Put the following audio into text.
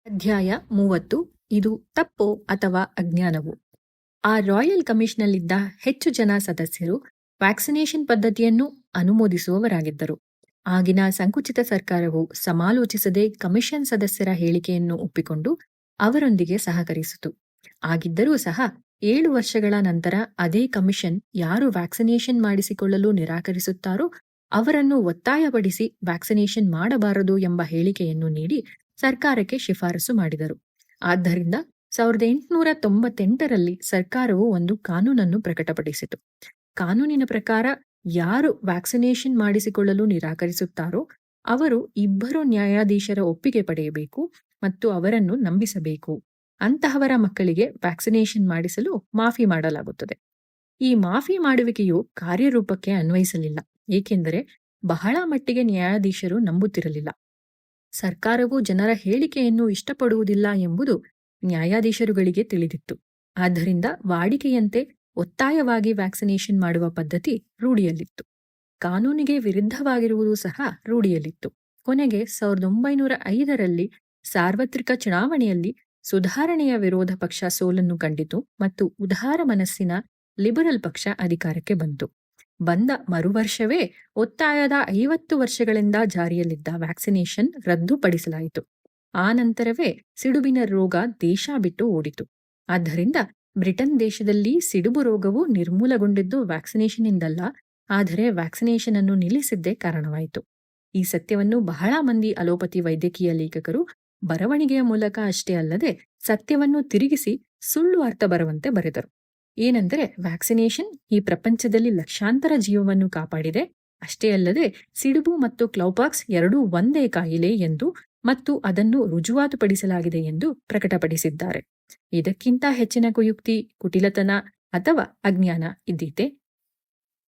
ಅಧ್ಯಾಯ 30. ಇದು ತಪ್ಪೋ ಅಥವಾ ಅಜ್ಞಾನವೋ? ಆ ರಾಯಲ್ ಕಮಿಷನ್ನಲ್ಲಿದ್ದ ಹೆಚ್ಚು ಜನ ಸದಸ್ಯರು ವ್ಯಾಕ್ಸಿನೇಷನ್ ಪದ್ಧತಿಯನ್ನು ಅನುಮೋದಿಸುವವರಾಗಿದ್ದರು. ಆಗಿನ ಸಂಕುಚಿತ ಸರ್ಕಾರವು ಸಮಾಲೋಚಿಸದೆ ಕಮಿಷನ್ ಸದಸ್ಯರ ಹೇಳಿಕೆಯನ್ನು ಒಪ್ಪಿಕೊಂಡು ಅವರೊಂದಿಗೆ ಸಹಕರಿಸಿತು. ಆಗಿದ್ದರೂ ಸಹ 7 ವರ್ಷಗಳ ನಂತರ ಅದೇ ಕಮಿಷನ್ ಯಾರು ವ್ಯಾಕ್ಸಿನೇಷನ್ ಮಾಡಿಸಿಕೊಳ್ಳಲು ನಿರಾಕರಿಸುತ್ತಾರೋ ಅವರನ್ನು ಒತ್ತಾಯಪಡಿಸಿ ವ್ಯಾಕ್ಸಿನೇಷನ್ ಮಾಡಬಾರದು ಎಂಬ ಹೇಳಿಕೆಯನ್ನು ನೀಡಿ ಸರ್ಕಾರಕ್ಕೆ ಶಿಫಾರಸು ಮಾಡಿದರು. ಆದ್ದರಿಂದ 1898ರಲ್ಲಿ ಸರ್ಕಾರವು ಒಂದು ಕಾನೂನನ್ನು ಪ್ರಕಟಪಡಿಸಿತು. ಕಾನೂನಿನ ಪ್ರಕಾರ ಯಾರು ವ್ಯಾಕ್ಸಿನೇಷನ್ ಮಾಡಿಸಿಕೊಳ್ಳಲು ನಿರಾಕರಿಸುತ್ತಾರೋ ಅವರು 2 ನ್ಯಾಯಾಧೀಶರ ಒಪ್ಪಿಗೆ ಪಡೆಯಬೇಕು ಮತ್ತು ಅವರನ್ನು ನಂಬಿಸಬೇಕು. ಅಂತಹವರ ಮಕ್ಕಳಿಗೆ ವ್ಯಾಕ್ಸಿನೇಷನ್ ಮಾಡಿಸಲು ಮಾಫಿ ಮಾಡಲಾಗುತ್ತದೆ. ಈ ಮಾಫಿ ಮಾಡುವಿಕೆಯು ಕಾರ್ಯರೂಪಕ್ಕೆ ಅನ್ವಯಿಸಲಿಲ್ಲ, ಏಕೆಂದರೆ ಬಹಳ ಮಟ್ಟಿಗೆ ನ್ಯಾಯಾಧೀಶರು ನಂಬುತ್ತಿರಲಿಲ್ಲ. ಸರ್ಕಾರವು ಜನರ ಹೇಳಿಕೆಯನ್ನು ಇಷ್ಟಪಡುವುದಿಲ್ಲ ಎಂಬುದು ನ್ಯಾಯಾಧೀಶರುಗಳಿಗೆ ತಿಳಿದಿತ್ತು. ಆದ್ದರಿಂದ ವಾಡಿಕೆಯಂತೆ ಒತ್ತಾಯವಾಗಿ ವ್ಯಾಕ್ಸಿನೇಷನ್ ಮಾಡುವ ಪದ್ಧತಿ ರೂಢಿಯಲ್ಲಿತ್ತು. ಕಾನೂನಿಗೆ ವಿರುದ್ಧವಾಗಿರುವುದು ಸಹ ರೂಢಿಯಲ್ಲಿತ್ತು. ಕೊನೆಗೆ 1905ರಲ್ಲಿ ಸಾರ್ವತ್ರಿಕ ಚುನಾವಣೆಯಲ್ಲಿ ಸುಧಾರಣೆಯ ವಿರೋಧ ಪಕ್ಷ ಸೋಲನ್ನು ಕಂಡಿತು ಮತ್ತು ಉದಾರ ಮನಸ್ಸಿನ ಲಿಬರಲ್ ಪಕ್ಷ ಅಧಿಕಾರಕ್ಕೆ ಬಂತು. ಬಂದ ಮರುವರ್ಷವೇ ಒತ್ತಾಯದ 50 ವರ್ಷಗಳಿಂದ ಜಾರಿಯಲ್ಲಿದ್ದ ವ್ಯಾಕ್ಸಿನೇಷನ್ ರದ್ದುಪಡಿಸಲಾಯಿತು. ಆ ನಂತರವೇ ಸಿಡುಬಿನ ರೋಗ ದೇಶ ಬಿಟ್ಟು ಓಡಿತು. ಆದ್ದರಿಂದ ಬ್ರಿಟನ್ ದೇಶದಲ್ಲಿ ಸಿಡುಬು ರೋಗವು ನಿರ್ಮೂಲಗೊಂಡಿದ್ದು ವ್ಯಾಕ್ಸಿನೇಷನ್ನಿಂದಲ್ಲ, ಆದರೆ ವ್ಯಾಕ್ಸಿನೇಷನ್ ಅನ್ನು ನಿಲ್ಲಿಸಿದ್ದೇ ಕಾರಣವಾಯಿತು. ಈ ಸತ್ಯವನ್ನು ಬಹಳ ಮಂದಿ ಅಲೋಪತಿ ವೈದ್ಯಕೀಯ ಲೇಖಕರು ಬರವಣಿಗೆಯ ಮೂಲಕ ಅಷ್ಟೇ ಅಲ್ಲದೆ ಸತ್ಯವನ್ನು ತಿರುಗಿಸಿ ಸುಳ್ಳು ಅರ್ಥ ಬರುವಂತೆ ಬರೆದರು. ಏನೆಂದರೆ ವ್ಯಾಕ್ಸಿನೇಷನ್ ಈ ಪ್ರಪಂಚದಲ್ಲಿ ಲಕ್ಷಾಂತರ ಜೀವವನ್ನು ಕಾಪಾಡಿದೆ, ಅಷ್ಟೇ ಅಲ್ಲದೆ ಸಿಡುಬು ಮತ್ತು ಕ್ಲೌಪಾಕ್ಸ್ ಎರಡೂ ಒಂದೇ ಕಾಯಿಲೆ ಎಂದು ಮತ್ತು ಅದನ್ನು ರುಜುವಾತುಪಡಿಸಲಾಗಿದೆ ಎಂದು ಪ್ರಕಟಪಡಿಸಿದ್ದಾರೆ. ಇದಕ್ಕಿಂತ ಹೆಚ್ಚಿನ ಕುಯುಕ್ತಿ, ಕುಟಿಲತನ ಅಥವಾ ಅಜ್ಞಾನ ಇದ್ದೀತೆ?